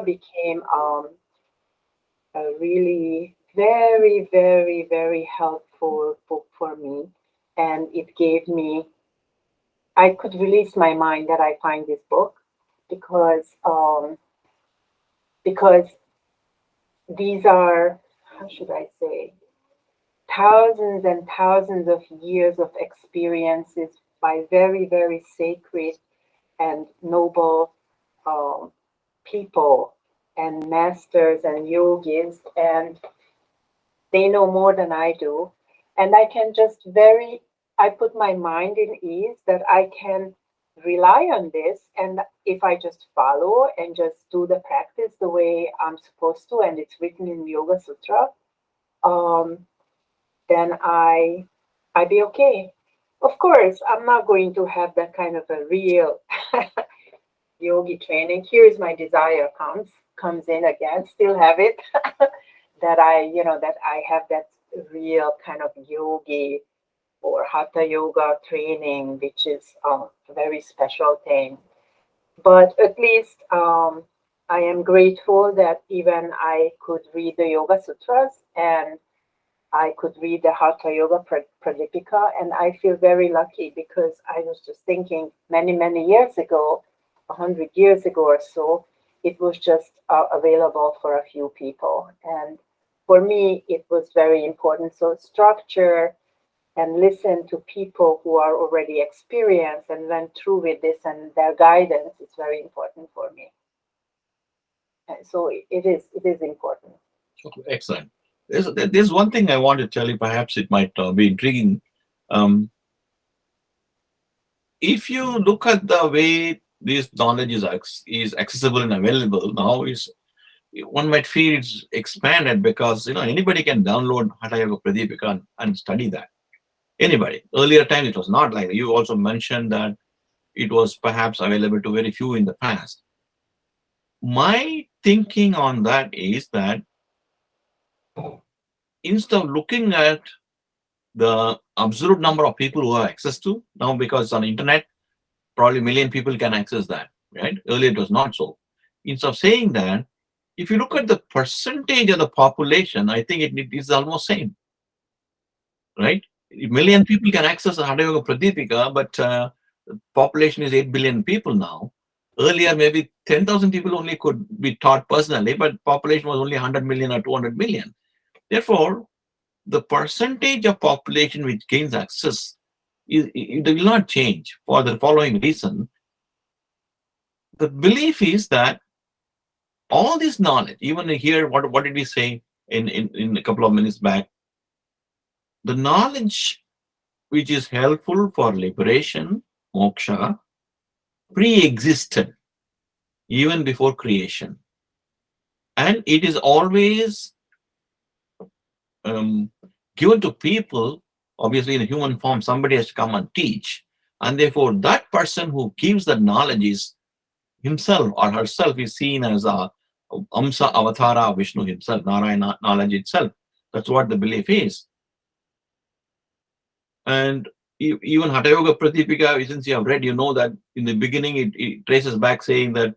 became a really very, very, very helpful book for me. And it gave me, I could release my mind that I find this book because these are, how should I say, thousands and thousands of years of experiences by very, very sacred and noble people and masters and yogis, and they know more than I do. And I can just I put my mind in ease that I can rely on this. And if I just follow and just do the practice the way I'm supposed to, and it's written in Yoga Sutra, then I be okay. Of course, I'm not going to have that kind of a real yogi training. Here's my desire comes in again. Still have it that I have that real kind of yogi or hatha yoga training, which is a very special thing. But at least I am grateful that even I could read the Yoga Sutras and I could read the Hatha Yoga Pradipika, and I feel very lucky because I was just thinking many, many years ago, 100 years ago or so, it was just available for a few people. And for me, it was very important. So structure and listen to people who are already experienced and went through with this, and their guidance is very important for me. And so it is important. Okay, excellent. There's one thing I want to tell you, perhaps it might be intriguing. If you look at the way this knowledge is accessible and available now, one might feel it's expanded because anybody can download Hatha Yoga Pradipika and study that. Anybody. Earlier time it was not like that. You also mentioned that it was perhaps available to very few in the past. My thinking on that is that instead of looking at the absolute number of people who have access to now, because on the internet, probably a million people can access that, right? Earlier it was not so. Instead of saying that, if you look at the percentage of the population, I think it is almost same, right? A million people can access the Hatha Yoga Pradipika, but the population is 8 billion people now. Earlier, maybe 10,000 people only could be taught personally, but population was only 100 million or 200 million. Therefore, the percentage of population which gains access, it will not change for the following reason. The belief is that all this knowledge, even here, what did we say in a couple of minutes back? The knowledge which is helpful for liberation, moksha, pre-existed even before creation. And it is always given to people. Obviously, in a human form, somebody has to come and teach. And therefore, that person who gives the knowledge is himself or herself is seen as a Amsa Avatara of Vishnu himself, Narayana knowledge itself. That's what the belief is. And even Hatha Yoga Pradipika, since you have read, you know that in the beginning it traces back saying that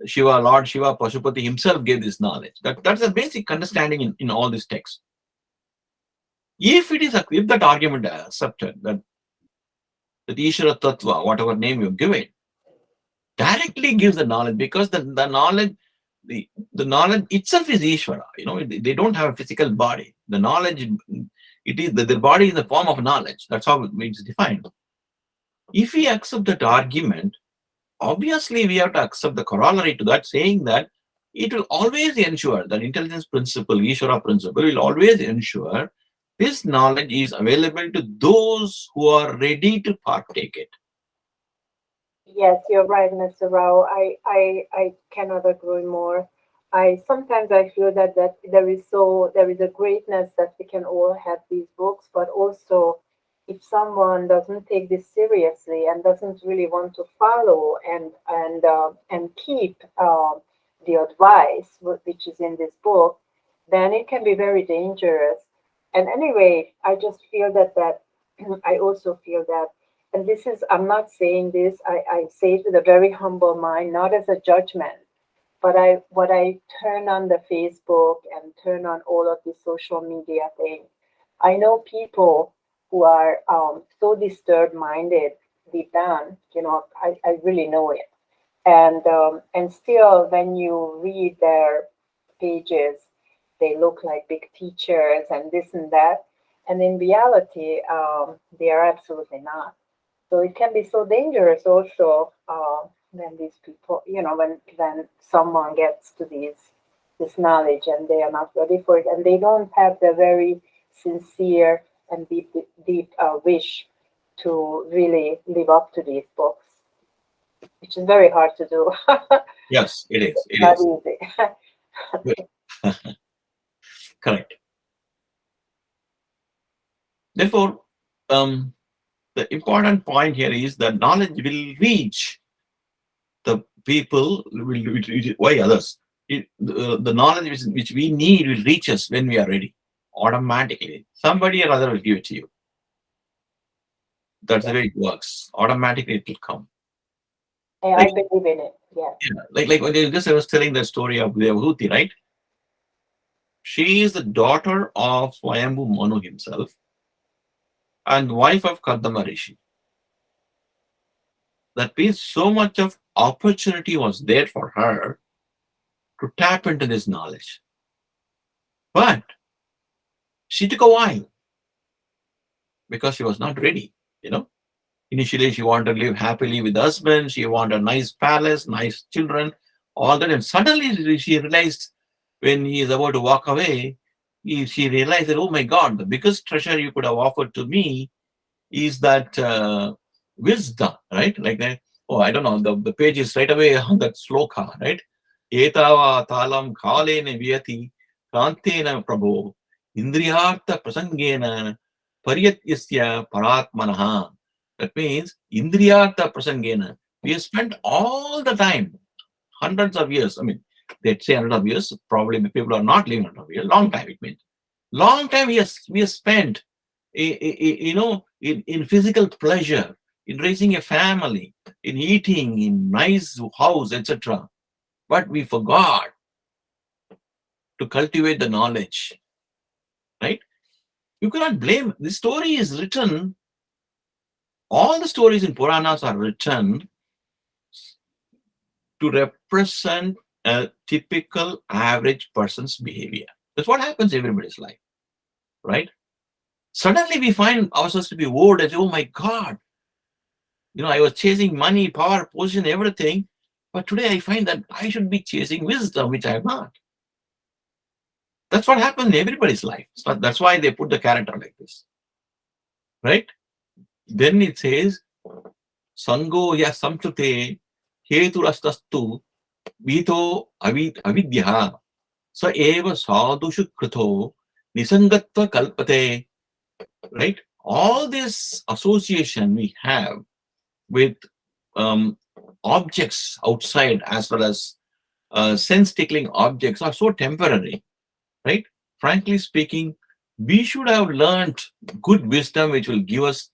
Shiva, Lord Shiva, Pashupati himself gave this knowledge. That's a basic understanding in all these texts. If that argument is accepted, that Ishwara Tattva, whatever name you give it, directly gives the knowledge, because the knowledge, the knowledge itself is Ishvara. They don't have a physical body. The knowledge, it is their body is the form of knowledge. That's how it's defined. If we accept that argument, obviously we have to accept the corollary to that, saying that it will always ensure that intelligence principle, Ishvara principle, will always ensure this knowledge is available to those who are ready to partake it. Yes, you're right, Mr. Rao. I cannot agree more. Sometimes I feel that there is a greatness that we can all have these books, but also if someone doesn't take this seriously and doesn't really want to follow and keep the advice which is in this book, then it can be very dangerous. And anyway, I just feel that I also feel that, and I'm not saying this, I say it with a very humble mind, not as a judgment, But what I turn on the Facebook and turn on all of the social media things, I know people who are so disturbed minded deep down, I really know it. And still, when you read their pages, they look like big teachers and this and that. And in reality, they are absolutely not. So it can be so dangerous also when these people, when someone gets to this knowledge and they are not ready for it, and they don't have the very sincere and deep wish to really live up to these books, which is very hard to do. Yes, it is. It Not is. easy. Correct. Therefore, the important point here is that knowledge will reach the people. Why others? The knowledge which we need will reach us when we are ready. Automatically, somebody or other will give it to you. That's the way it works. Automatically, it will come. I believe in it. Yes. Yeah, like when I was telling the story of Devahuti, right? She is the daughter of Svayambu Manu himself and wife of Kardama Rishi. That means so much of opportunity was there for her to tap into this knowledge. But she took a while because she was not ready. Initially, she wanted to live happily with husband. She wanted a nice palace, nice children, all that. And suddenly she realized when he is about to walk away, she realized that, oh my God, the biggest treasure you could have offered to me is that wisdom, right? Like that. Oh, I don't know. The page is right away on that sloka, right? Etava talam kalene vyati kantena prabho indriyartha prasangena paryatyasya paratmanaha. That means indriyartha prasangena. We have spent all the time, hundreds of years. I mean, they'd say hundreds of years. Probably the people are not living hundreds of years. Long time it means. Long time we have spent in physical pleasure, in raising a family, in eating, in nice house, etc. But we forgot to cultivate the knowledge, right? You cannot blame. The story is written, all the stories in Puranas are written to represent a typical average person's behavior. That's what happens in everybody's life, right? Suddenly we find ourselves to be bored as, oh my God, I was chasing money, power, position, everything. But today I find that I should be chasing wisdom, which I have not. That's what happened in everybody's life. So that's why they put the character like this. Right? Then it says, Sango ya samchute heturastastu vito avidya sa eva sadhushu krito nisangatva kalpate. Right? All this association we have with objects outside as well as sense-tickling objects are so temporary, right? Frankly speaking, we should have learned good wisdom which will give us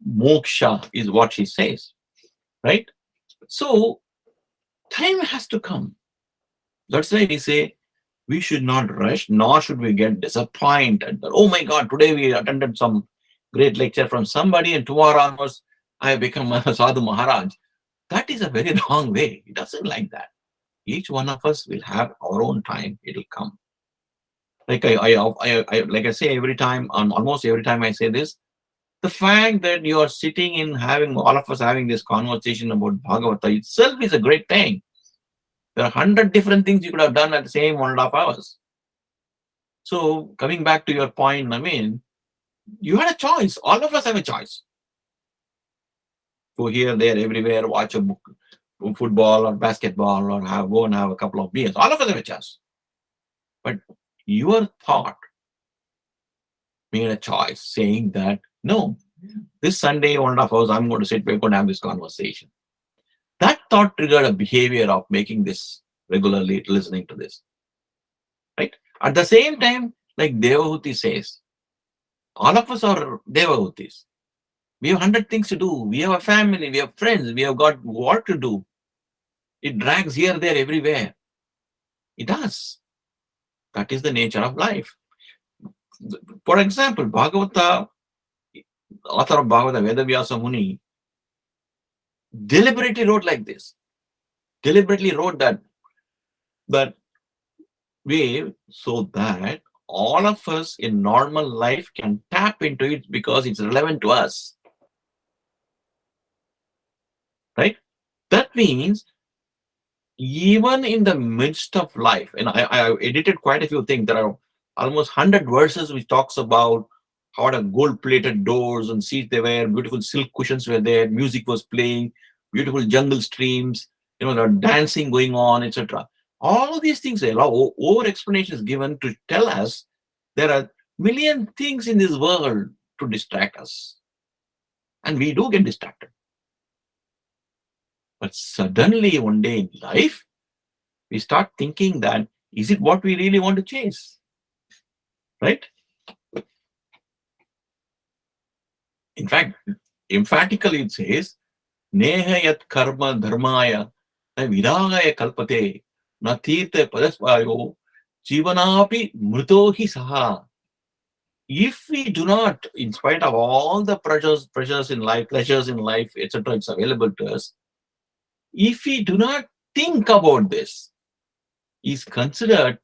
moksha, is what she says, right? So, time has to come. That's why we say we should not rush, nor should we get disappointed that, oh my God, today we attended some great lecture from somebody and tomorrow onwards I have become a Sadhu Maharaj. That is a very wrong way. It doesn't like that. Each one of us will have our own time. It'll come. Like I say every time, almost every time I say this, the fact that you are sitting in having all of us having this conversation about Bhagavata itself is a great thing. There are 100 different things you could have done at the same 1.5 hours. So coming back to your point, you had a choice. All of us have a choice. Go here, there, everywhere, watch a book, football or basketball, or go and have a couple of beers. All of us have a choice. But your thought made a choice saying that, no, this Sunday, 1.5 hours, I'm going to sit, we're going to have this conversation. That thought triggered a behavior of making this regularly, listening to this. Right? At the same time, like Devahuti says, all of us are Devahutis. We have 100 things to do. We have a family, we have friends, we have got work to do. It drags here, there, everywhere. It does. That is the nature of life. For example, Bhagavata, author of Bhagavata, Vedavyasa Muni, deliberately wrote like this. Deliberately wrote that way so that all of us in normal life can tap into it because it's relevant to us. Right? That means even in the midst of life, and I edited quite a few things. There are almost 100 verses which talks about how the gold-plated doors and seats they were, beautiful silk cushions were there, music was playing, beautiful jungle streams, the dancing going on, etc. All of these things, a lot over explanation is given to tell us there are million things in this world to distract us, and we do get distracted. But suddenly one day in life, we start thinking that, is it what we really want to chase? Right? In fact, emphatically it says, Neha yat karma dharmaya vidagaya kalpate na tirtha padasvayo jivanapi mrutohi saha. If we do not, in spite of all the pleasures in life, etc., it's available to us, if we do not think about this, is considered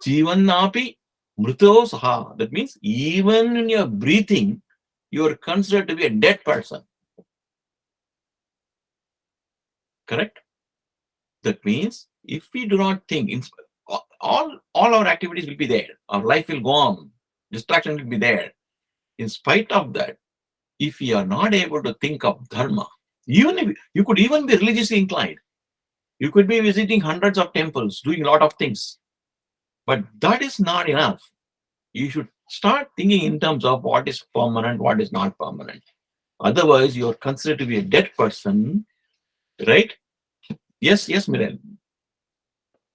Jivanapi mruto saha. That means even in your breathing, you are considered to be a dead person. Correct? That means if we do not think, all our activities will be there. Our life will go on. Distraction will be there. In spite of that, if we are not able to think of dharma, even if you could even be religiously inclined, you could be visiting hundreds of temples, doing a lot of things, but that is not enough. You should start thinking in terms of what is permanent, what is not permanent. Otherwise, you are considered to be a dead person, right? Yes, Miren.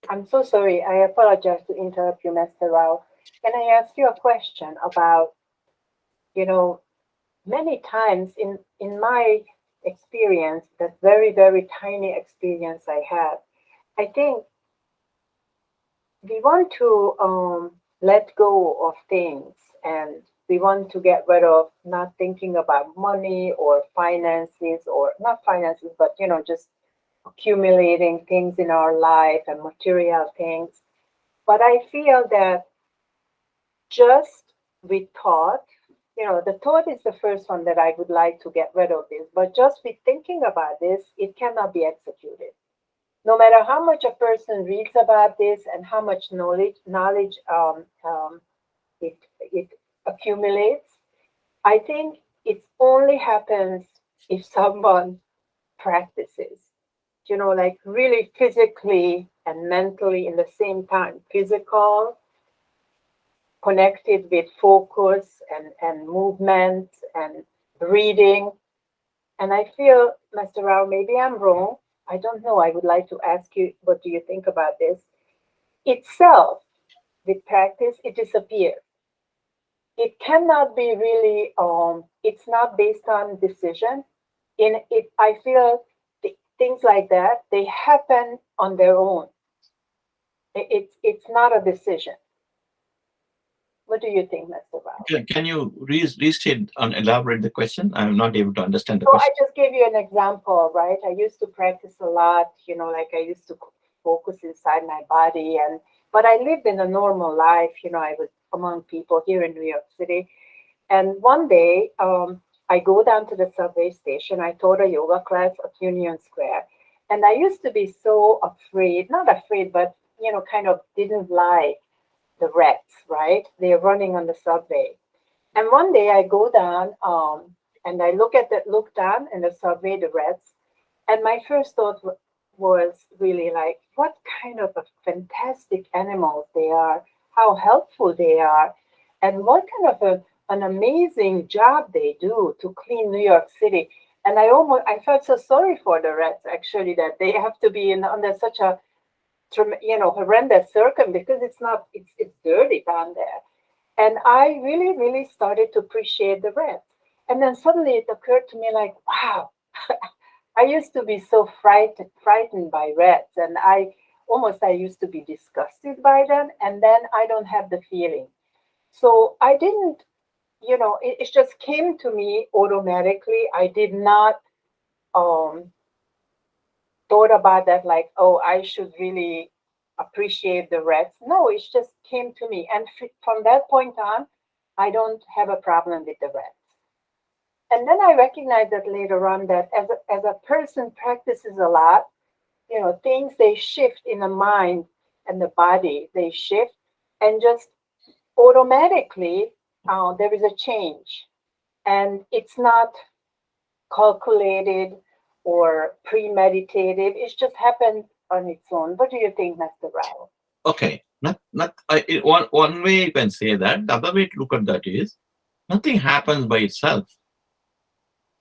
I'm so sorry. I apologize to interrupt you, Mr. Rao. Can I ask you a question about, you know, many times in my experience, that very, very tiny experience I have, I think we want to let go of things, and we want to get rid of not thinking about money or finances, or not finances, but just accumulating things in our life and material things. But I feel that just with thought, the thought is the first one that I would like to get rid of this, but just with thinking about this, it cannot be executed. No matter how much a person reads about this and how much knowledge it accumulates, I think it only happens if someone practices, like really physically and mentally in the same time. Physical, connected with focus and movement and breathing. And I feel, Mr. Rao, maybe I'm wrong. I don't know. I would like to ask you, what do you think about this? Itself, with practice, it disappears. It cannot be really, it's not based on decision. In it, I feel things like that, they happen on their own. It's not a decision. What do you think, Mr. Rao? Can you restate and elaborate the question? I'm not able to understand the So I question. just gave you an example, right? I used to practice a lot, like I used to focus inside my body, but I lived in a normal life. I was among people here in New York City. And one day, I go down to the subway station. I taught a yoga class at Union Square. And I used to be so afraid, not afraid, but, kind of didn't like the rats, right? They're running on the subway. And one day I go down, and I look down in the subway, the rats, and my first thought was really like, what kind of a fantastic animals they are, how helpful they are, and what kind of an amazing job they do to clean New York City. And I felt so sorry for the rats, actually, that they have to be under such a horrendous because it's dirty down there. And I really, really started to appreciate the rats. And then suddenly it occurred to me like, wow, I used to be so frightened by rats, and I used to be disgusted by them, and then I don't have the feeling. So I didn't, it just came to me automatically. I did not um, thought about that like, oh, I should really appreciate the rats. No, it just came to me, and from that point on, I don't have a problem with the rats. And then I recognized that later on that as a person practices a lot, things they shift in the mind and the body, they shift, and just automatically there is a change. And it's not calculated or premeditated, it's just happened on its own. What do you think, Master Rao? Okay, one way you can say that. The other way to look at that is nothing happens by itself.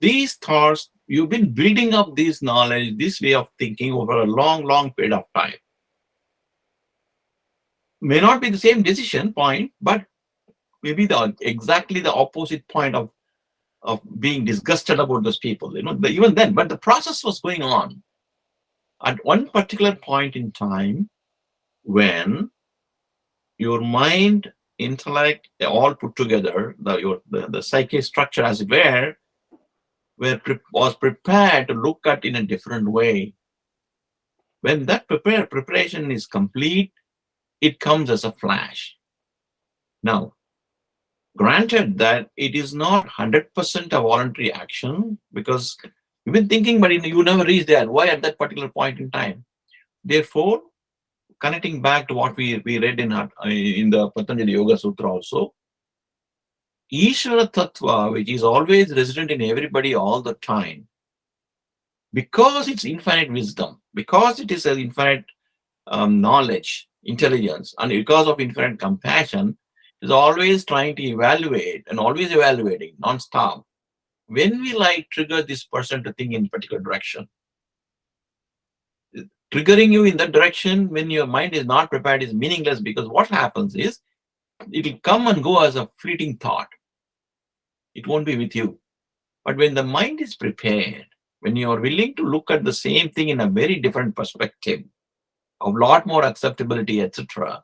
These thoughts, you've been building up this knowledge, this way of thinking over a long, long period of time. May not be the same decision point, but maybe exactly the opposite point of being disgusted about those people. Even then, but the process was going on. At one particular point in time, when your mind, intellect, they all put together, the psyche structure as it was prepared to look at in a different way. When that preparation is complete, it comes as a flash. Now, granted that it is not 100% a voluntary action, because you've been thinking, but you never reach there. Why at that particular point in time? Therefore, connecting back to what we read in the Patanjali Yoga Sutra also, Ishwara Tattva, which is always resident in everybody all the time, because it's infinite wisdom, because it is an infinite knowledge, intelligence, and because of infinite compassion, is always trying to evaluate and always evaluating non-stop. When will I trigger this person to think in a particular direction? Triggering you in that direction when your mind is not prepared is meaningless, because what happens is it will come and go as a fleeting thought. It won't be with you. But when the mind is prepared, when you are willing to look at the same thing in a very different perspective, of lot more acceptability, etc.,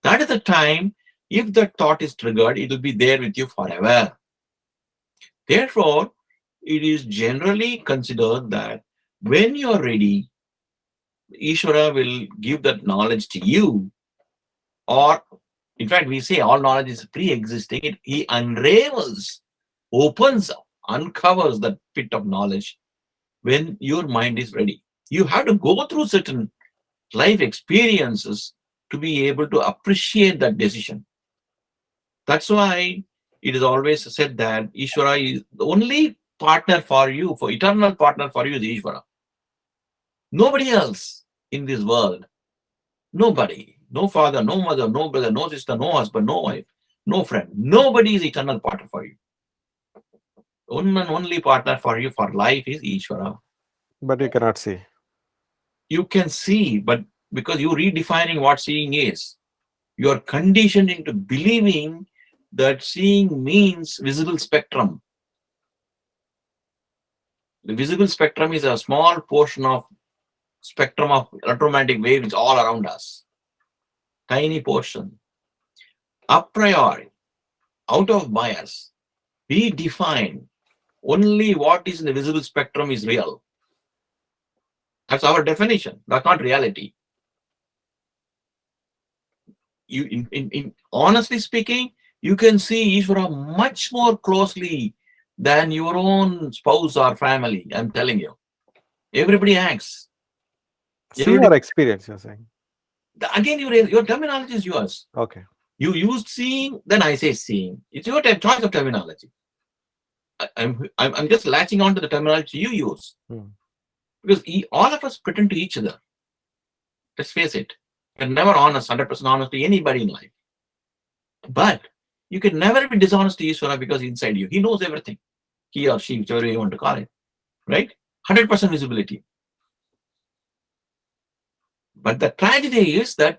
that is the time, if that thought is triggered, it will be there with you forever. Therefore, it is generally considered that when you are ready, Ishvara will give that knowledge to you, or in fact, we say all knowledge is pre-existing. He unravels, opens, uncovers that pit of knowledge when your mind is ready. You have to go through certain life experiences to be able to appreciate that decision. That's why it is always said that Ishvara is the only partner for you, for eternal partner for you is Ishvara. Nobody else in this world, nobody, no father, no mother, no brother, no sister, no husband, no wife, no friend, nobody is eternal partner for you. One and only partner for you for life is Ishvara. But you cannot see. You can see, but because you're redefining what seeing is, you are conditioned into believing that seeing means visible spectrum. The visible spectrum is a small portion of spectrum of electromagnetic waves all around us. Tiny portion. A priori, out of bias, we define only what is in the visible spectrum is real. That's our definition. That's not reality. Honestly speaking, you can see Ishvara much more closely than your own spouse or family. I'm telling you. Everybody acts. See or experience, you're saying? Again, your terminology is yours. Okay. You used seeing, then I say seeing. It's your choice of terminology. I'm just latching on to the terminology you use. Because all of us pretend to each other. Let's face it. You're never honest, 100% honest to anybody in life. But you can never be dishonest to Ishvara because inside you, he knows everything. He or she, whichever you want to call it. Right? 100% visibility. But the tragedy is that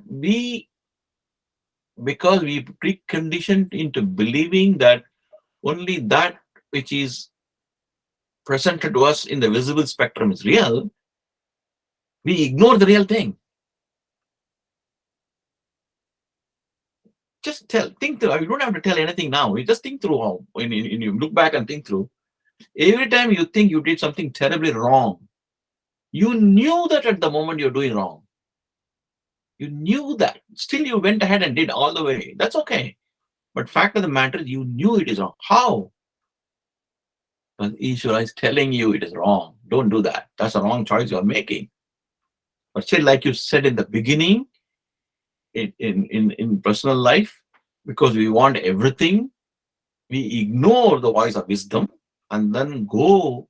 because we preconditioned into believing that only that which is presented to us in the visible spectrum is real, we ignore the real thing. Just think through. You don't have to tell anything now. You just think through how, when you look back and think through. Every time you think you did something terribly wrong, you knew that at the moment you're doing wrong. You knew that. Still, you went ahead and did all the way. That's okay. But fact of the matter is, you knew it is wrong. How? But Ishwara is telling you it is wrong. Don't do that. That's a wrong choice you're making. But still, like you said in the beginning, in personal life, because we want everything, we ignore the voice of wisdom and then go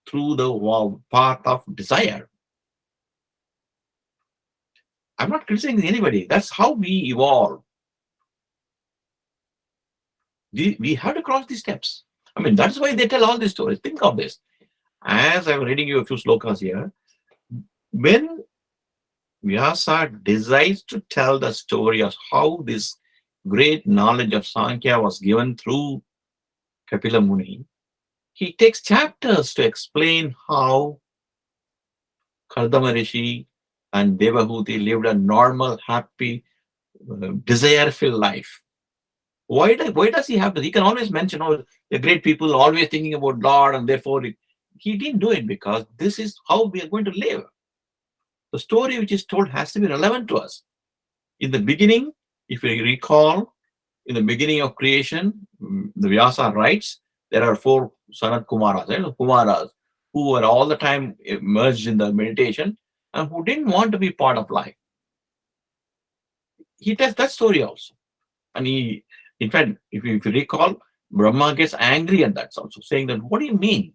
through the path of desire. I'm not criticizing anybody. That's how we evolve. We have to cross these steps. I mean, that's why they tell all these stories. Think of this. As I'm reading you a few slokas here, when Vyasa decides to tell the story of how this great knowledge of Sankhya was given through Kapila Muni, he takes chapters to explain how Kardama Rishi and Devahuti lived a normal, happy, desire-filled life. Why does he have to? He can always mention, oh, the great people always thinking about Lord, and therefore he didn't do it because this is how we are going to live. The story which is told has to be relevant to us. In the beginning, if you recall, in the beginning of creation, the Vyasa writes, there are 4 Sanat Kumaras, Kumaras, who were all the time immersed in the meditation and who didn't want to be part of life. He tells that story also. And in fact, if you recall, Brahma gets angry at that also, saying that, what do you mean?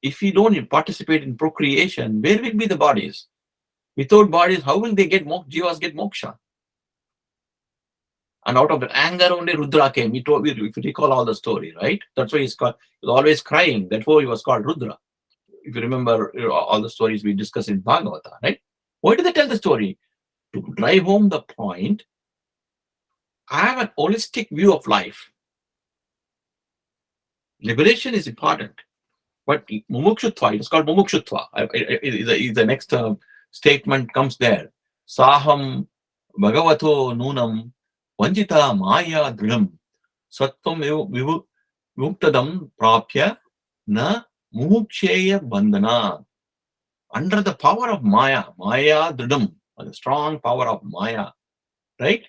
If you don't participate in procreation, where will be the bodies? Without bodies, how will they get jivas get moksha? And out of that anger only Rudra came. If you recall all the story, right? That's why he's always crying. Therefore, he was called Rudra. If you remember all the stories we discussed in Bhagavatam, right? Why do they tell the story? To drive home the point, I have an holistic view of life. Liberation is important. But mumukshutva, it's called mumukshutva. The next statement comes there. Saham bhagavato nunam vanjita maya dridam sattvam vimuktadam prapya na mumuksheya bandhana. Under the power of maya dridam, the strong power of maya, right?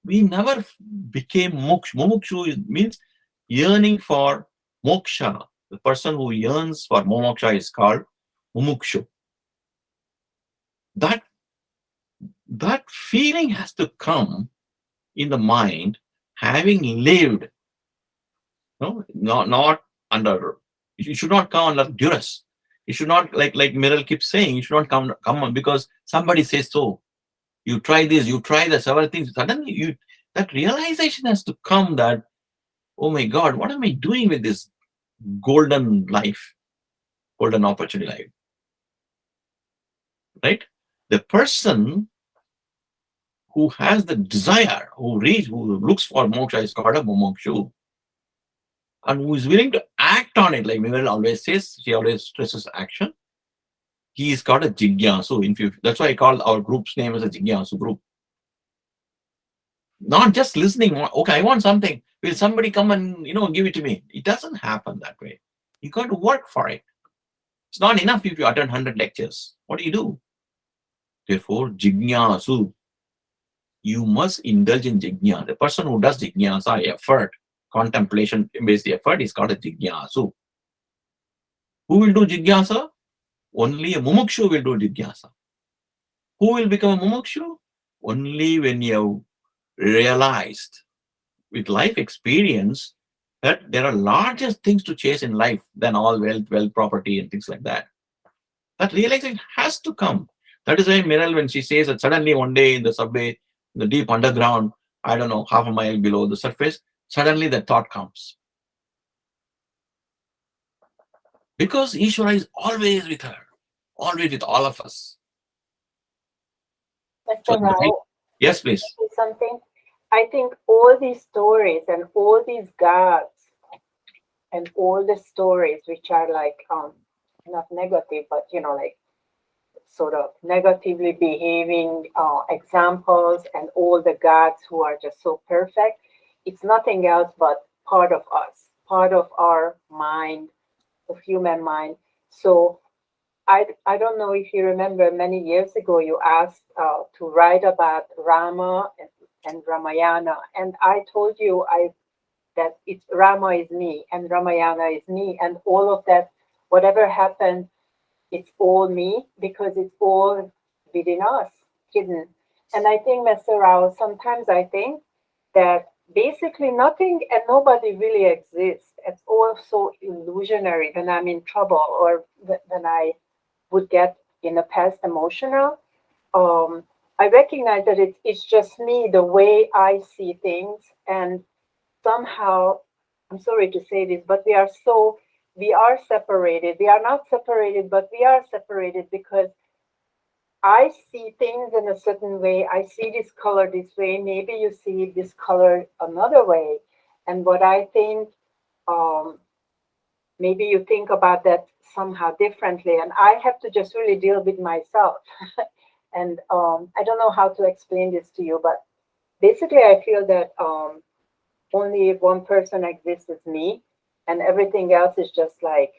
We never became moksha. Mumukshu means yearning for moksha. The person who yearns for moksha is called mumukshu. That feeling has to come in the mind, having lived, not under. You should not come under duress. You should not, like Miral keeps saying, you should not come on because somebody says so. You try this, you try the several things. Suddenly, that realization has to come that, oh my God, what am I doing with this golden life, golden opportunity life? Right? The person who has the desire, who looks for moksha is called a mumukshu. And who is willing to act on it, like Miral always says, she always stresses action. He is called a jigyasu. That's why I call our group's name as a jigyasu group. Not just listening, okay, I want something. Will somebody come and give it to me? It doesn't happen that way. You got to work for it. It's not enough if you attend 100 lectures. What do you do? Therefore, jigyasu. You must indulge in jignya. The person who does jignasa, effort, contemplation-based effort is called a jigyasu. Who will do jignasa? Only a mumukshu will do jignasa. Who will become a mumukshu? Only when you have realized with life experience that there are larger things to chase in life than all wealth, property, and things like that. That realization has to come. That is why Miral, when she says that suddenly one day in the subway, in the deep underground, I don't know, half a mile below the surface, suddenly that thought comes. Because Ishwara is always with her, always with all of us. Dr. Rao, yes, please. Something. I think all these stories and all these gods and all the stories which are like not negative, but like sort of negatively behaving examples, and all the gods who are just so perfect, it's nothing else but part of us, part of our mind, of human mind. So I don't know if you remember, many years ago you asked to write about Rama and Ramayana, and I told you that it's Rama is me and Ramayana is me, and all of that, whatever happened, it's all me, because it's all within us, hidden. And I think, Mr. Rao, sometimes I think that basically nothing and nobody really exists. It's all so illusionary when I'm in trouble, or when I would get in the past emotional. I recognize that it's just me, the way I see things, and somehow, I'm sorry to say this, but we are separated. We are not separated, but we are separated, because I see things in a certain way. I see this color this way. Maybe you see this color another way. And what I think, um, maybe you think about that somehow differently. And I have to just really deal with myself. And I don't know how to explain this to you, but basically, I feel that only one person exists as me, and everything else is just like,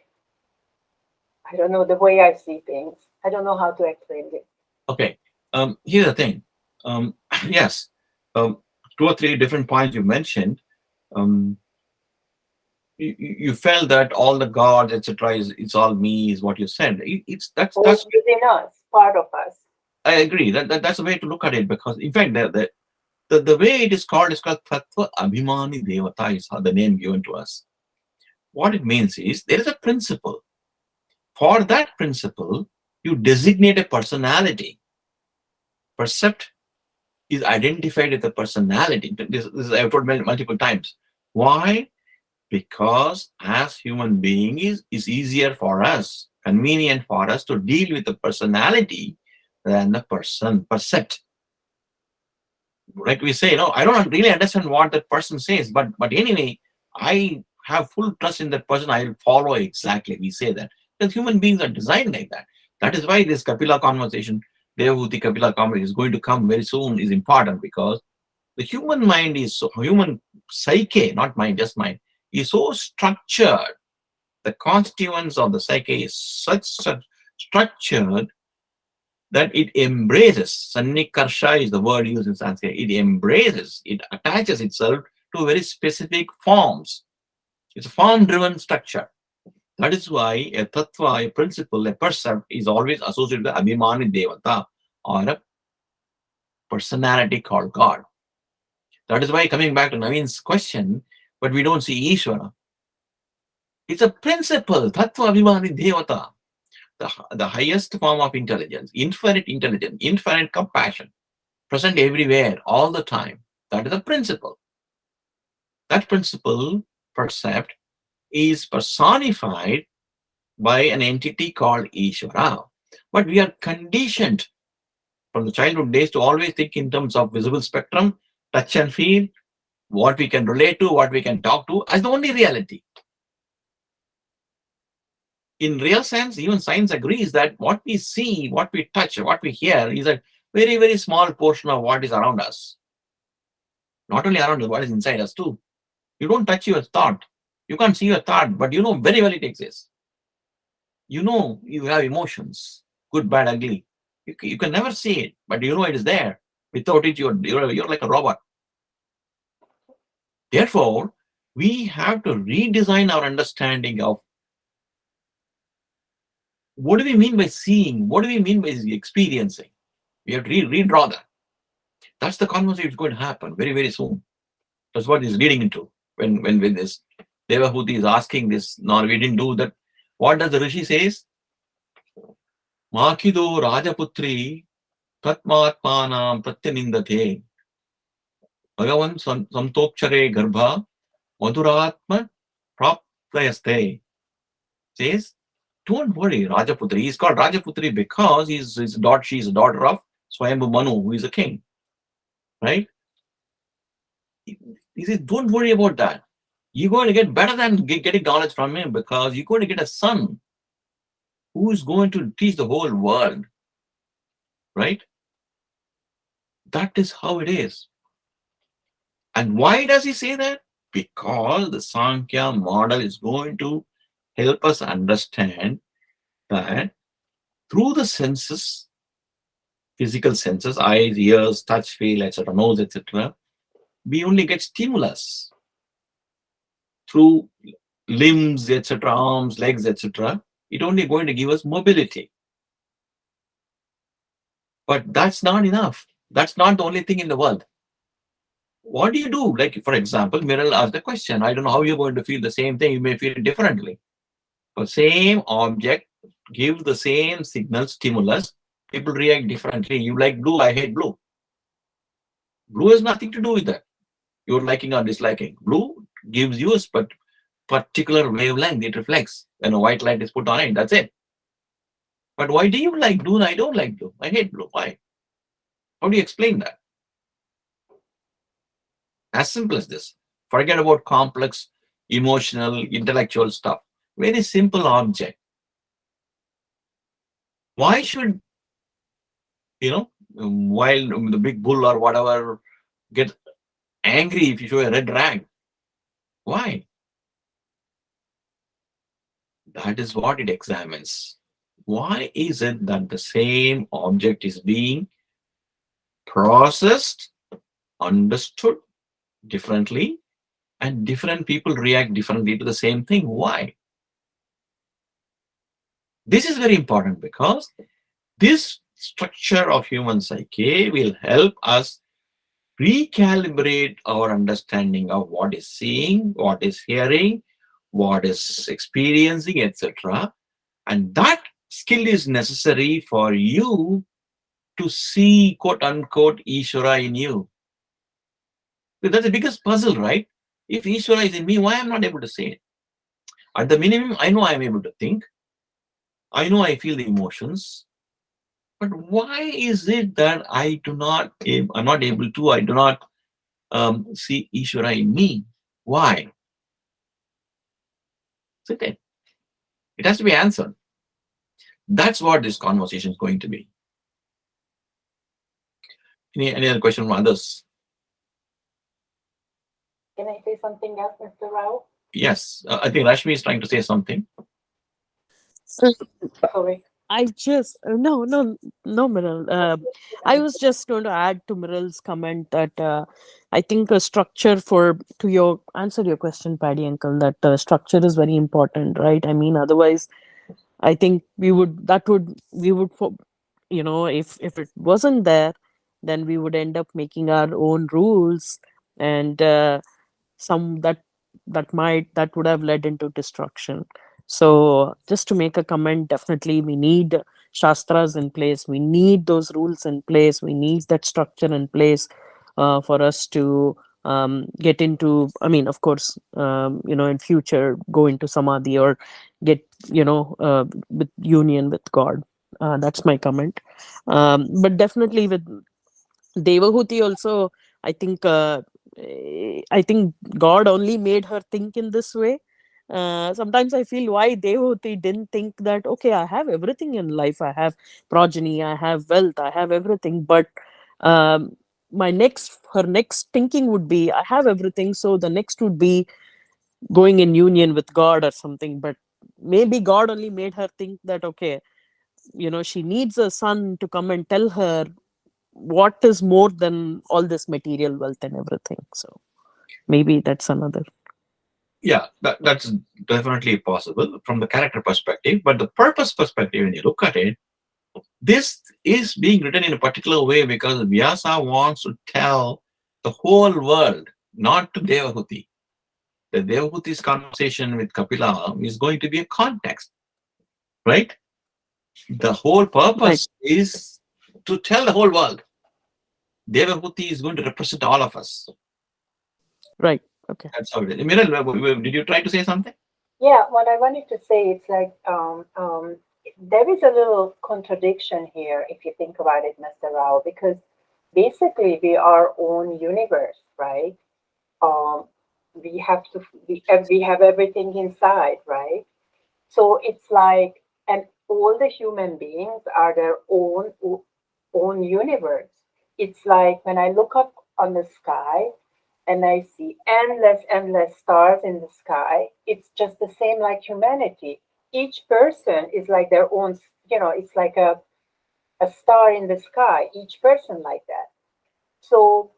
I don't know, the way I see things. I don't know how to explain this. Okay. Here's the thing. Yes. Two or three different points you mentioned. Um, you felt that all the gods, etc., is it's all me, is what you said. It's All that's within us, part of us. I agree. That's a way to look at it, because in fact the way it is called Tattva Abhimani Devata, is how the name given to us. What it means is there is a principle. For that principle, you designate a personality. Percept is identified with a personality. This I've told multiple times. Why? Because as human being is easier for us, convenient for us to deal with the personality than the person percept. Like we say, no, I don't really understand what that person says, but anyway, I have full trust in that person. I'll follow exactly. We say that because human beings are designed like that. That is why this Kapila conversation, Devahuti Kapila conversation, is going to come very soon. Is important because the human mind is so, human psyche, not mind, just mind, is so structured. The constituents of the psyche is such structured that it embraces. Sannikarsha is the word used in Sanskrit. It embraces, it attaches itself to very specific forms. It's a form-driven structure. That is why a tattva, a principle, a percept is always associated with Abhimani Devata, or a personality called God. That is why, coming back to Naveen's question, but we don't see Ishwara. It's a principle, Tattva Abhimani Devata, the highest form of intelligence, infinite compassion, present everywhere, all the time. That is a principle. That principle, percept, is personified by an entity called Ishvara. But we are conditioned from the childhood days to always think in terms of visible spectrum, touch and feel, what we can relate to, what we can talk to, as the only reality. In real sense, even science agrees that what we see, what we touch, what we hear is a very, very small portion of what is around us. Not only around us, what is inside us too. You don't touch your thought. You can't see your thought, but you know very well it exists. You know you have emotions, good, bad, ugly. You can never see it, but you know it is there. Without it, you're like a robot. Therefore, we have to redesign our understanding of what do we mean by seeing, what do we mean by experiencing. We have to redraw that. That's the conversation that's going to happen very, very soon. That's what it's leading into. When this Devahuti is asking this, no, we didn't do that. What does the Rishi says? Makido Rajaputri Tatmatmanam Pratyanindate Bhagavan Samtokchare Garbha Madhuratma Praptayaste. Says, don't worry, Rajaputri. He's called Rajaputri because she's a daughter of Svayambu Manu, who is a king. Right? He says, don't worry about that. You're going to get better than getting knowledge from him, because you're going to get a son who is going to teach the whole world, right? That is how it is. And why does he say that? Because the Sankhya model is going to help us understand that through the senses, physical senses, eyes, ears, touch, feel, etc., nose, etc., we only get stimulus through limbs, etc., arms, legs, etc. It only going to give us mobility. But that's not enough. That's not the only thing in the world. What do you do? Like, for example, Miral asked the question, I don't know how you're going to feel the same thing. You may feel it differently. But same object, give the same signal, stimulus, people react differently. You like blue, I hate blue. Blue has nothing to do with that. You're liking or disliking. Blue gives you a particular wavelength. It reflects when a white light is put on it. That's it. But why do you like blue and I don't like blue? I hate blue. Why? How do you explain that? As simple as this. Forget about complex, emotional, intellectual stuff. Very simple object. Why should, while the big bull or whatever get angry if you show a red rag? Why? That is what it examines. Why is it that the same object is being processed, understood differently, and different people react differently to the same thing? Why? This is very important, because this structure of human psyche will help us recalibrate our understanding of what is seeing, what is hearing, what is experiencing, etc. And that skill is necessary for you to see, quote unquote, Ishwara in you. But that's the biggest puzzle, right? If Ishwara is in me, why am I not able to see it? At the minimum, I know I am able to think. I know I feel the emotions. But why is it that I'm not able to, I do not see Ishwara in me? Why? It has to be answered. That's what this conversation is going to be. Any other question from others? Can I say something else, Mr. Rao? Yes, I think Rashmi is trying to say something. Sorry. I just no, Miral. I was just going to add to Miral's comment that I think a structure to your answer your question, Paddy Uncle, that structure is very important, right? I mean, otherwise, I think we would if it wasn't there, then we would end up making our own rules, and some that would have led into destruction. So just to make a comment, definitely we need shastras in place, we need those rules in place, we need that structure in place for us to get into, I mean, of course, in future go into samadhi or get with union with God. That's my comment. But definitely with Devahuti also, I think I think God only made her think in this way. Sometimes I feel why Devahuti didn't think that, okay, I have everything in life. I have progeny, I have wealth, I have everything. But um, her next thinking would be, I have everything. So the next would be going in union with God or something. But maybe God only made her think that, okay, she needs a son to come and tell her what is more than all this material wealth and everything. So maybe that's another. Yeah, that's definitely possible from the character perspective. But the purpose perspective, when you look at it, this is being written in a particular way because Vyasa wants to tell the whole world, not to Devahuti. The Devahuti's conversation with Kapila is going to be a context, right? The whole purpose is to tell the whole world. Devahuti is going to represent all of us. Right. Okay. That's how it is. Miral, did you try to say something? Yeah, what I wanted to say is like there is a little contradiction here if you think about it, Mr. Rao, because basically we are our own universe, right? we have everything inside, right? So it's like, and all the human beings are their own universe. It's like when I look up on the sky and I see endless stars in the sky, it's just the same like humanity. Each person is like their own, it's like a star in the sky, each person like that. So,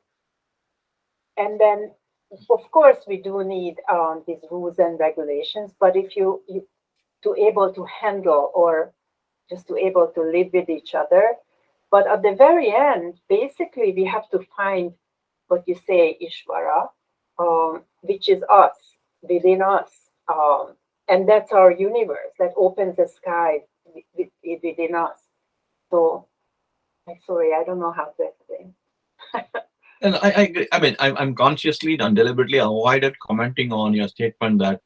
and then, of course, we do need these rules and regulations, but if you to able to handle or just to able to live with each other. But at the very end, basically, we have to find what you say, Ishwara, which is us, within us. And that's our universe that opens the sky within us. So, I'm sorry, I don't know how to explain. And I agree. I mean, I'm consciously and deliberately avoided commenting on your statement that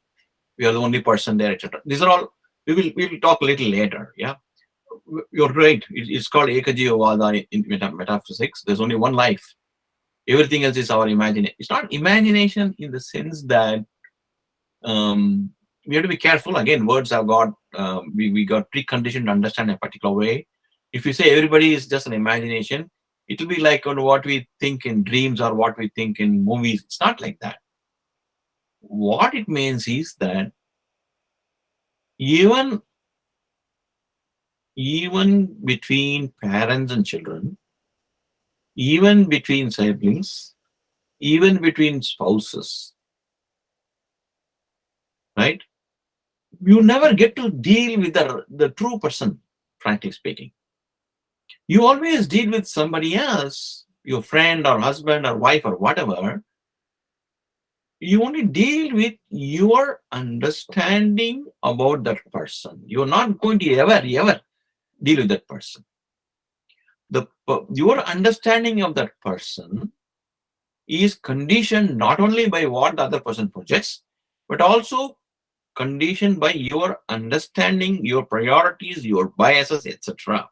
we are the only person there, etc. These are all, we will talk a little later. Yeah. You're right. It's called Ekajivavada in metaphysics. There's only one life. Everything else is our imagination. It's not imagination in the sense that we have to be careful. Again, words have got, we got preconditioned to understand a particular way. If you say everybody is just an imagination, it will be like on what we think in dreams or what we think in movies. It's not like that. What it means is that even between parents and children, even between siblings, even between spouses, right? You never get to deal with the true person, frankly speaking. You always deal with somebody else, your friend or husband or wife or whatever. You only deal with your understanding about that person. You're not going to ever deal with that person. Your understanding of that person is conditioned not only by what the other person projects, but also conditioned by your understanding, your priorities, your biases, etc.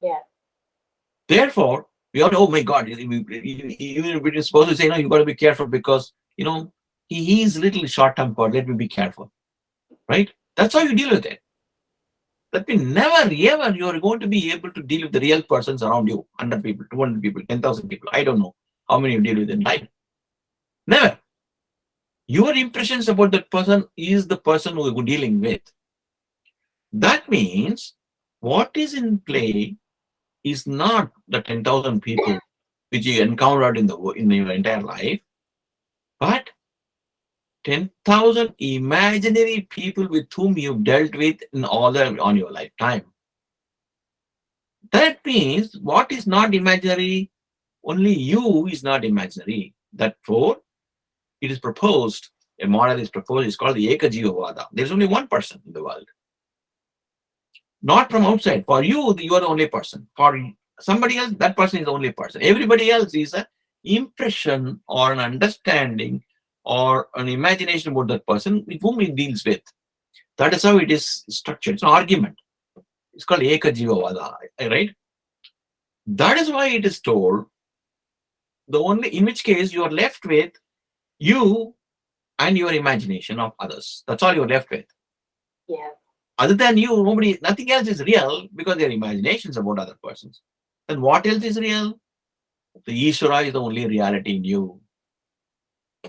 Yeah. Therefore, we are, oh my God, even if we're supposed to say, no, you got to be careful because, he is a little short-tempered, let me be careful, right? That's how you deal with it. That means never, ever you are going to be able to deal with the real persons around you, 100 people, 200 people, 10,000 people. I don't know how many you deal with in life. Never. Your impressions about that person is the person who you're dealing with. That means what is in play is not the 10,000 people which you encountered in your entire life, but 10,000 imaginary people with whom you've dealt with on your lifetime. That means what is not imaginary, only you is not imaginary. Therefore, it is proposed, a model is proposed, it's called the Ekajivavada. There's only one person in the world. Not from outside. For you, you are the only person. For somebody else, that person is the only person. Everybody else is an impression or an understanding or an imagination about that person with whom he deals with. That is how it is structured. It's an argument. It's called Ekajivavada, right? That is why it is told, in which case you are left with you and your imagination of others. That's all you're left with. Yeah. Other than you, nothing else is real because their imaginations about other persons. Then what else is real? The Ishwara is the only reality in you.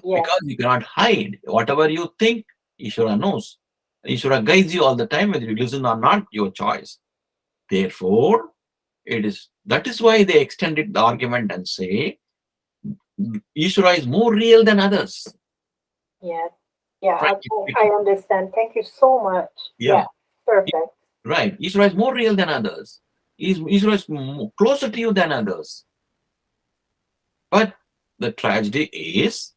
Yeah. Because you cannot hide. Whatever you think, Ishwara knows. Ishwara guides you all the time, whether you listen or not, your choice. Therefore, that is why they extended the argument and say, Ishwara is more real than others. Yeah. Yeah. Right. I understand. Thank you so much. Yeah. Perfect. Right. Ishwara is more real than others. Ishwara is closer to you than others. But the tragedy is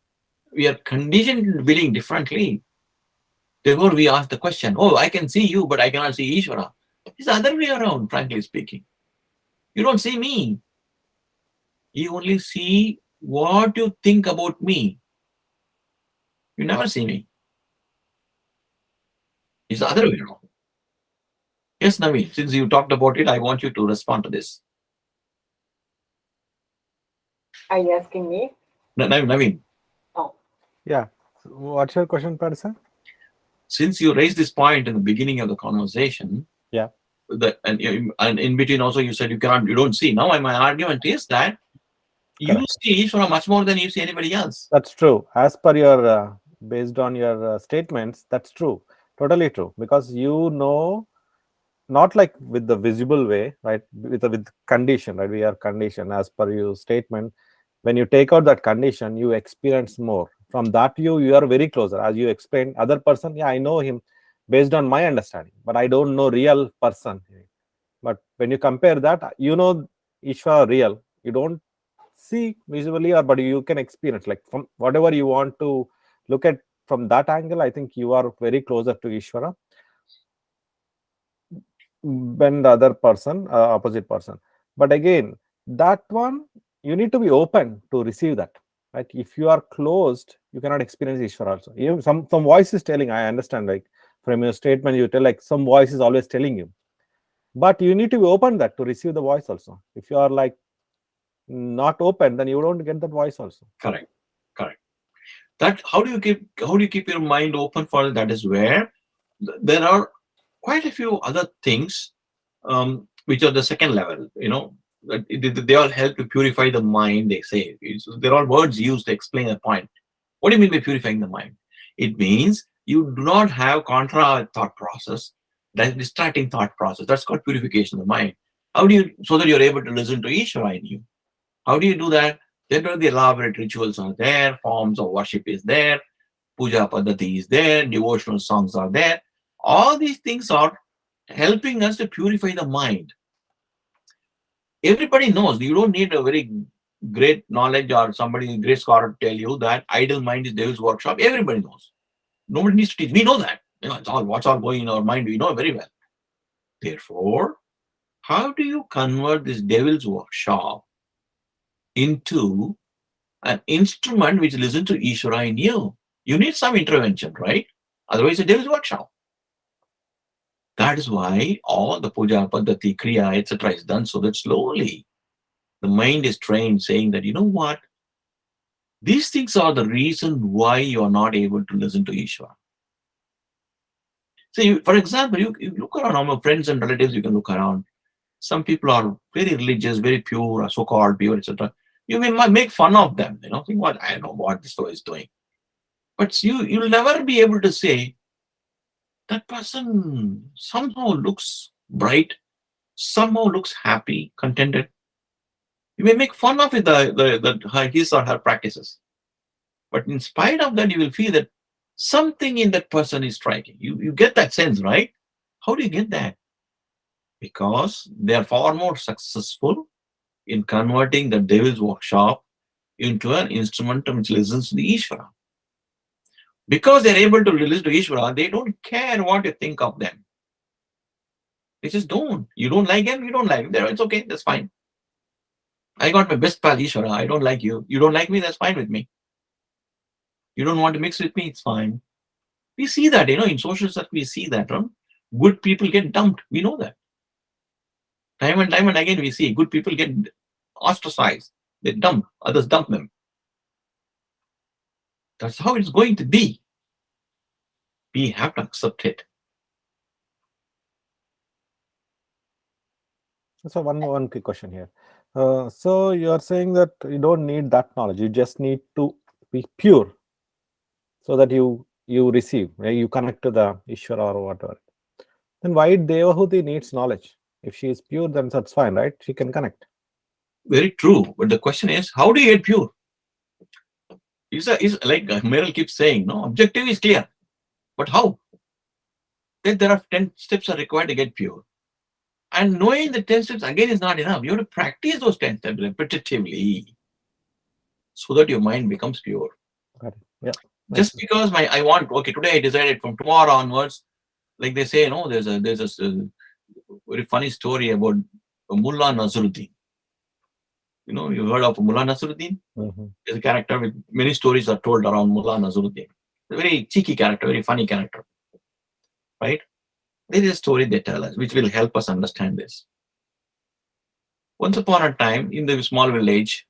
we are conditioned to believing differently. Therefore, we ask the question, oh, I can see you, but I cannot see Ishwara. It's the other way around, frankly speaking. You don't see me. You only see what you think about me. You never see me. It's the other way around. Yes, Naveen, since you talked about it, I want you to respond to this. Are you asking me? Naveen. Oh. Yeah. What's your question, Padison? Since you raised this point in the beginning of the conversation, Yeah. And in between also you said you don't see. Now my argument is that you Correct. see Ishvara much more than you see anybody else. That's true. As per your, based on your statements, that's true. Totally true. Because you know, not like with the visible way, right? With condition, right? We are conditioned as per your statement. When you take out that condition, you experience more. From that view, you are very closer. As you explained, other person, yeah, I know him based on my understanding, but I don't know real person. But when you compare that, you know Ishvara real. You don't see visually, or but you can experience, like from whatever you want to look at from that angle. I think you are very closer to Ishvara than the other person, opposite person. But again, that one you need to be open to receive that. Like if you are closed, you cannot experience Ishvara also. Even some voice is telling. I understand. Like from your statement, you tell like some voice is always telling you. But you need to be open that to receive the voice also. If you are like not open, then you don't get that voice also. Correct. That how do you keep your mind open for it? That is where there are quite a few other things which are the second level. They all help to purify the mind. They say there are words used to explain a point. What do you mean by purifying the mind? It means you do not have contra thought process, that distracting thought process. That's called purification of the mind. How do you, so that you're able to listen to Ishvara in you? How do you do that? Then the elaborate rituals are there, forms of worship is there, puja paddhati is there, devotional songs are there. All these things are helping us to purify the mind. Everybody knows. You don't need a very great knowledge or somebody, great scholar to tell you that idle mind is devil's workshop. Everybody knows. Nobody needs to teach. We know that. It's all what's all going in our mind. We know very well. Therefore, how do you convert this devil's workshop into an instrument which listens to Ishvara in you? You need some intervention, right? Otherwise, the devil's workshop. That is why all the puja, paddhati, kriya, etc. is done so that slowly the mind is trained, saying that, you know what? These things are the reason why you are not able to listen to Ishvara. So, for example, you look around our friends and relatives, you can look around. Some people are very religious, very pure, so-called pure, etc. You may make fun of them, think what, I don't know what this fellow is doing. But you'll never be able to say, that person somehow looks bright, somehow looks happy, contented. You may make fun of it, his or her practices. But in spite of that, you will feel that something in that person is striking. You get that sense, right? How do you get that? Because they are far more successful in converting the devil's workshop into an instrument which listens to the Ishvara. Because they're able to listen to Ishvara, they don't care what you think of them. They just don't. You don't like him, you don't like him. It's okay, that's fine. I got my best pal Ishvara, I don't like you. You don't like me, that's fine with me. You don't want to mix with me, it's fine. We see that, in social circles, we see that. Good people get dumped. We know that. Time and time and again, we see good people get ostracized. They dump, others dump them. That's how it's going to be. We have to accept it. So one quick question here. So you are saying that you don't need that knowledge. You just need to be pure, so that you receive, right? You connect to the Ishvara or whatever. Then why Devahuti needs knowledge? If she is pure, then that's fine, right? She can connect. Very true. But the question is, how do you get pure? Is like Meryl keeps saying, no, objective is clear. But how? Then there are 10 steps are required to get pure. And knowing the 10 steps again is not enough. You have to practice those 10 steps repetitively so that your mind becomes pure. Got it. Yeah. Just because today I decided from tomorrow onwards, like they say, there's a very funny story about Mullah Nasruddin. You heard of Mullah Nasruddin? Mm-hmm. There's a character with many stories are told around Mullah Nasruddin. A very cheeky character, very funny character. Right? There is a story they tell us which will help us understand this. Once upon a time, in the small village,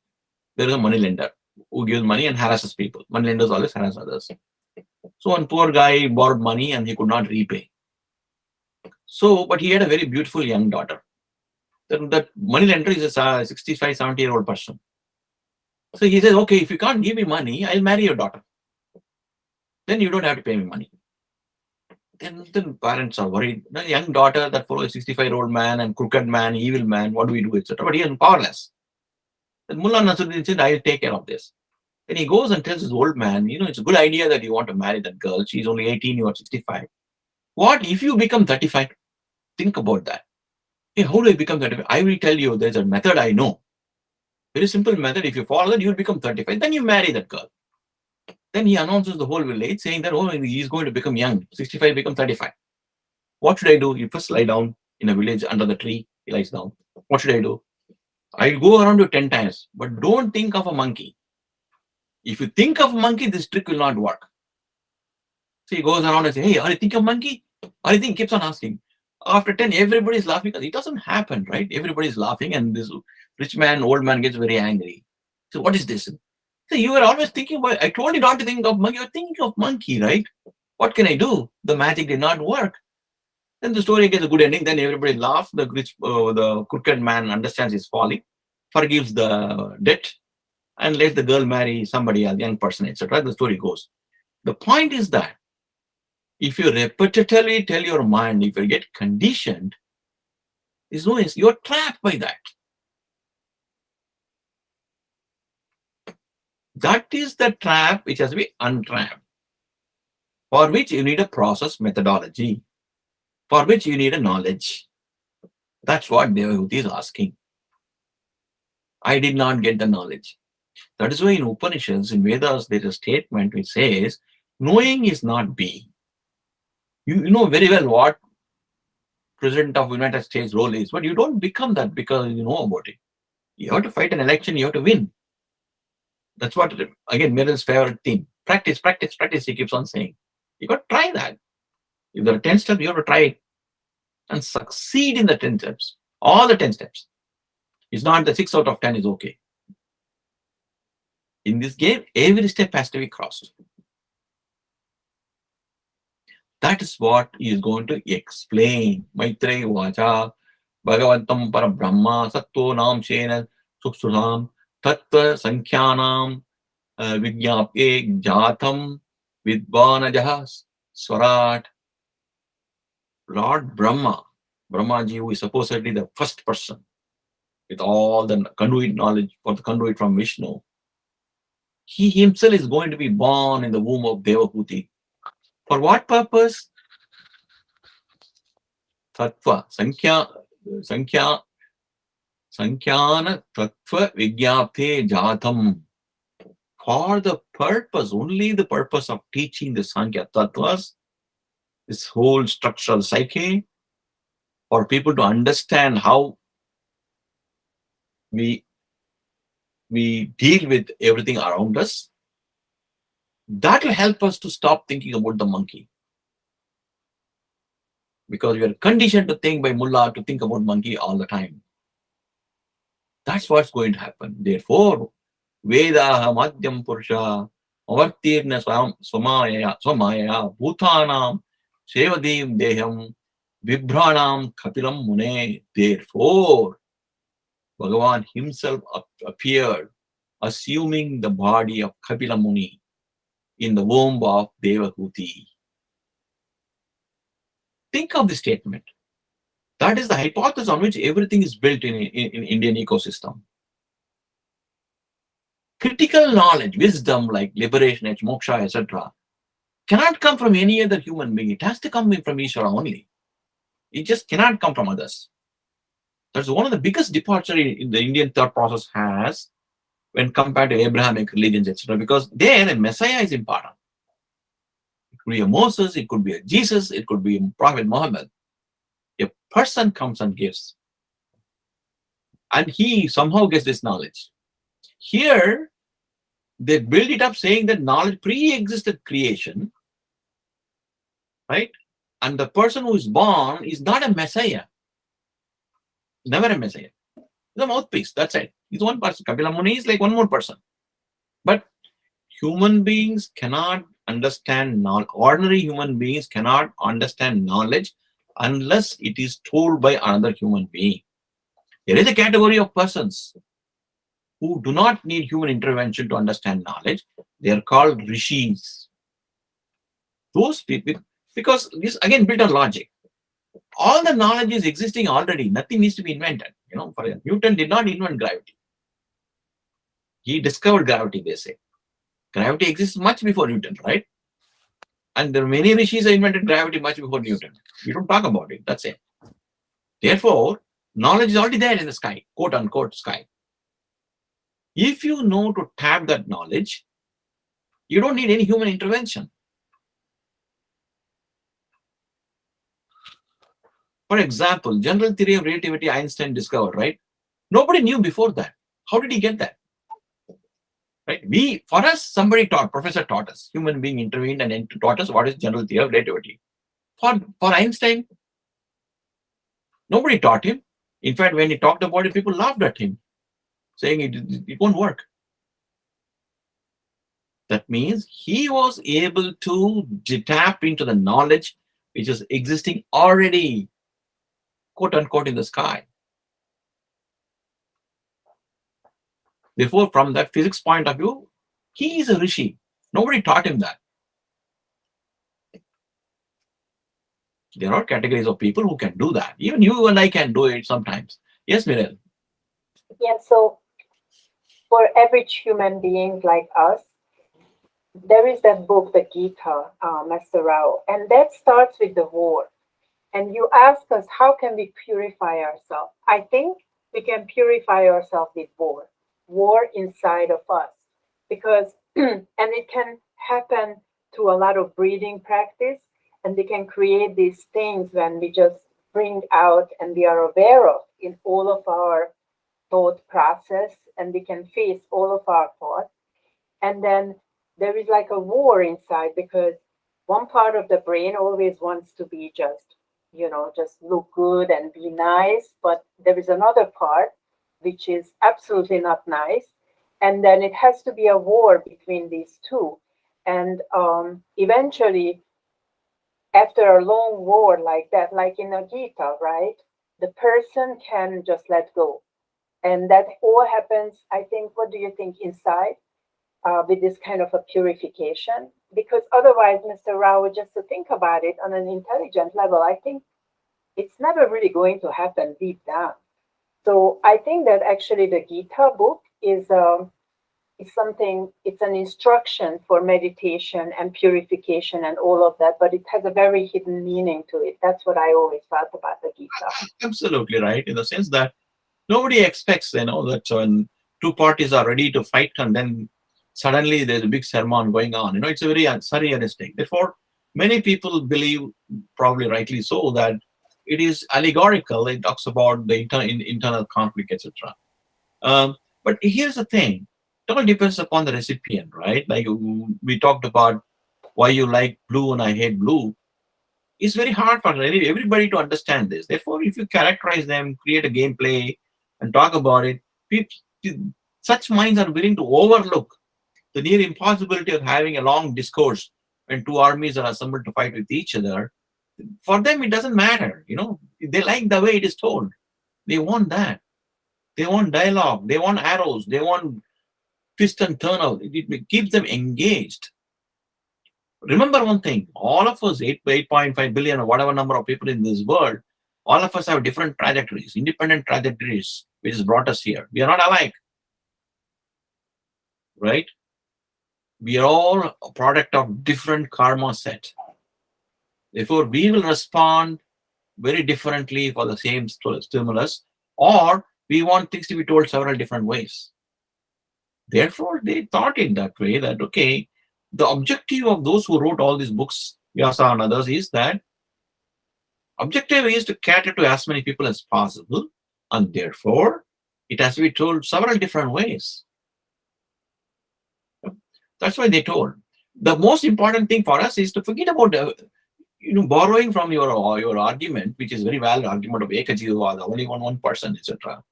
there is a moneylender who gives money and harasses people. Moneylenders always harass others. So one poor guy borrowed money and he could not repay. So, but he had a very beautiful young daughter. That money lender is a 65, 70-year-old person. So he says, okay, if you can't give me money, I'll marry your daughter. Then you don't have to pay me money. Then the parents are worried. The young daughter that follows a 65-year-old man and crooked man, evil man, what do we do, etc. But he is powerless. Then Mullah Nasruddin said, I'll take care of this. Then he goes and tells his old man, it's a good idea that you want to marry that girl. She's only 18, you are 65. What if you become 35? Think about that. Hey, how do I become 35? I will tell you, there's a method I know. Very simple method. If you follow that, you'll become 35. Then you marry that girl. Then he announces the whole village saying that, oh, he's going to become young. 65 become 35. What should I do? You first lie down in a village under the tree. He lies down. What should I do? I'll go around you 10 times, but don't think of a monkey. If you think of a monkey, this trick will not work. So he goes around and says, hey, are you thinking of monkey? Are you thinking? Keeps on asking. After 10, everybody is laughing because it doesn't happen, right? Everybody is laughing and this rich man, old man gets very angry. So what is this? So you were always thinking about, I told you not to think of monkey. You're thinking of monkey, right? What can I do? The magic did not work. Then the story gets a good ending. Then everybody laughs. The crooked man understands his folly, forgives the debt, and lets the girl marry somebody, a young person, etc. The story goes. The point is that if you repetitively tell your mind, if you get conditioned, you're trapped by that. That is the trap which has to be untrapped, for which you need a process methodology, for which you need a knowledge. That's what Devahuti is asking. I did not get the knowledge. That is why in Upanishads, in Vedas, there is a statement which says, knowing is not being. You know very well what President of the United States role is, but you don't become that because you know about it. You have to fight an election, you have to win. That's what, again, Merrill's favorite theme. Practice, practice, practice, he keeps on saying. You got to try that. If there are 10 steps, you have to try it and succeed in the 10 steps. All the 10 steps. It's not the 6 out of 10 is okay. In this game, every step has to be crossed. That is what he is going to explain. Maitreya Vacha, Bhagavatam para Brahma, Sattva Nam Shena, Suksuram, Tattva Sankhyanam, Vigyapye Jatam, Vidvanajaha, Swarat. Lord Brahma, Brahmaji, who is supposedly the first person with all the conduit knowledge for the conduit from Vishnu, he himself is going to be born in the womb of Devahuti. For what purpose? Tattva, Sankhya, Sankhyana Tattva Vigyapte Jatam. For the purpose, only the purpose of teaching the Sankhya Tattvas, this whole structural psyche, for people to understand how we deal with everything around us, that will help us to stop thinking about the monkey. Because we are conditioned to think by mullah to think about monkey all the time. That's what's going to happen. Therefore, Vedaha Madhyam Purusha Avartirna Swamaya Bhutanam Sevadim Deham Vibhranam Kapilam Mune. Therefore, Bhagavan himself appeared, assuming the body of Kapila Muni in the womb of Devahuti. Think of this statement. That is the hypothesis on which everything is built in Indian ecosystem. Critical knowledge, wisdom like liberation, moksha, etc., cannot come from any other human being. It has to come from Ishwara only. It just cannot come from others. That's one of the biggest departure in the Indian thought process has when compared to Abrahamic religions, etc., because there a Messiah is important. It could be a Moses, it could be a Jesus, it could be a Prophet Muhammad. A person comes and gives. And he somehow gets this knowledge. Here, they build it up saying that knowledge pre-existed creation, right? And the person who is born is not a Messiah. Never a Messiah. He's a mouthpiece, that's it. He's one person. Kapila Muni is like one more person. But human beings cannot understand knowledge. Ordinary human beings cannot understand knowledge unless it is told by another human being. There is a category of persons who do not need human intervention to understand knowledge. They are called rishis. Those people, because this again built on logic. All the knowledge is existing already. Nothing needs to be invented. For Newton did not invent gravity. He discovered gravity, they say. Gravity exists much before Newton, right? And there are many rishis who invented gravity much before Newton. We don't talk about it. That's it. Therefore, knowledge is already there in the sky, quote unquote sky. If you know to tap that knowledge, you don't need any human intervention. For example, general theory of relativity Einstein discovered, right? Nobody knew before that. How did he get that? Right? For us, somebody taught, professor taught us. Human being intervened and taught us what is general theory of relativity. For Einstein, nobody taught him. In fact, when he talked about it, people laughed at him, saying it won't work. That means he was able to tap into the knowledge which is existing already, quote unquote, in the sky. Therefore, from that physics point of view, he is a rishi. Nobody taught him that. There are categories of people who can do that. Even you and I can do it sometimes. Yes, Mirel? Yeah, so for average human beings like us, there is that book, the Gita, Master Rao, and that starts with the war. And you ask us, how can we purify ourselves? I think we can purify ourselves with war inside of us. Because, and it can happen through a lot of breathing practice, and we can create these things when we just bring out and we are aware of in all of our thought process, and we can face all of our thoughts. And then there is like a war inside, because one part of the brain always wants to be just look good and be nice, but there is another part which is absolutely not nice, and then it has to be a war between these two. And eventually, after a long war like that, like in a Gita, right, the person can just let go. And that all happens, I think, what do you think, inside? With this kind of a purification, because otherwise, Mr. Rao, just to think about it on an intelligent level, I think it's never really going to happen deep down. So I think that actually the Gita book is something, it's an instruction for meditation and purification and all of that, but it has a very hidden meaning to it. That's what I always felt about the Gita. Absolutely right, in the sense that nobody expects, that when two parties are ready to fight and then suddenly there's a big sermon going on. It's a very surrealistic. Therefore, many people believe, probably rightly so, that it is allegorical. It talks about the internal conflict, etc. But here's the thing. It all depends upon the recipient, right? Like we talked about why you like blue and I hate blue. It's very hard for everybody to understand this. Therefore, if you characterize them, create a gameplay, and talk about it, such minds are willing to overlook the near impossibility of having a long discourse when two armies are assembled to fight with each other. For them, it doesn't matter. They like the way it is told. They want that. They want dialogue. They want arrows. They want twist and turn out. It keeps them engaged. Remember one thing, all of us, 8.5 billion or whatever number of people in this world, all of us have different trajectories, independent trajectories, which has brought us here. We are not alike, right? We are all a product of different karma set. Therefore, we will respond very differently for the same stimulus, or we want things to be told several different ways. Therefore, they thought it that way, that, okay, the objective of those who wrote all these books, Vyasa and others, is that objective is to cater to as many people as possible, and therefore, it has to be told several different ways. That's why they told. The most important thing for us is to forget about borrowing from your argument, which is very valid argument of Ekajiva, the only one person, etc.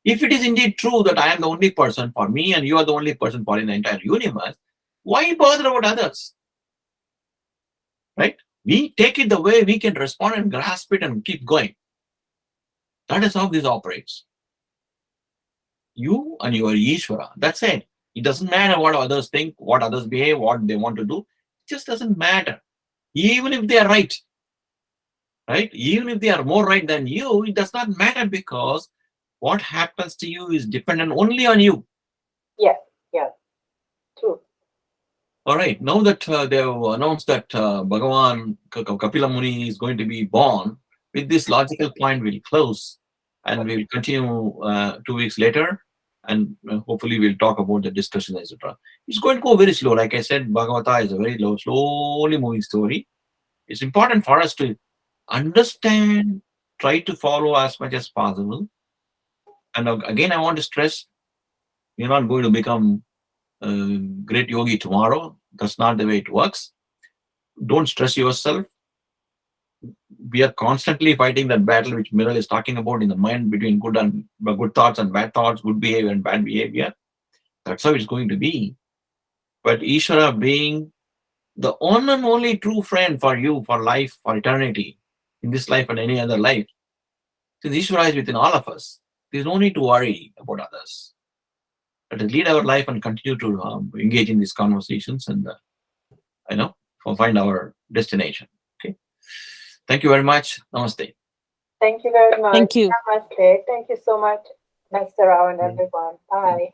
If it is indeed true that I am the only person for me and you are the only person for in the entire universe, why bother about others? right? We take it the way we can respond and grasp it and keep going. That is how this operates. You and your Ishvara. That's it. It doesn't matter what others think, what others behave, what they want to do. It just doesn't matter. Even if they are right, right? Even if they are more right than you, it does not matter, because what happens to you is dependent only on you. Yeah, yeah, true. All right. Now that they have announced that Bhagavan Kapila Muni is going to be born, with this logical point, we'll close and we'll continue 2 weeks later. And hopefully we'll talk about the discussion, etc. It's going to go very slow. Like I said, Bhagavata is a very low, slowly moving story. It's important for us to understand, try to follow as much as possible. And again, I want to stress, you're not going to become a great yogi tomorrow. That's not the way it works. Don't stress yourself. We are constantly fighting that battle which Miral is talking about in the mind, between good thoughts and bad thoughts, good behavior and bad behavior. That's how it's going to be. But Ishvara being the one and only true friend for you, for life, for eternity, in this life and any other life, since Ishvara is within all of us, there's no need to worry about others. Let us lead our life and continue to engage in these conversations and find our destination. Okay. Thank you very much. Namaste. Thank you very much. Thank you. Namaste. Thank you so much, Master Rao and everyone. Bye.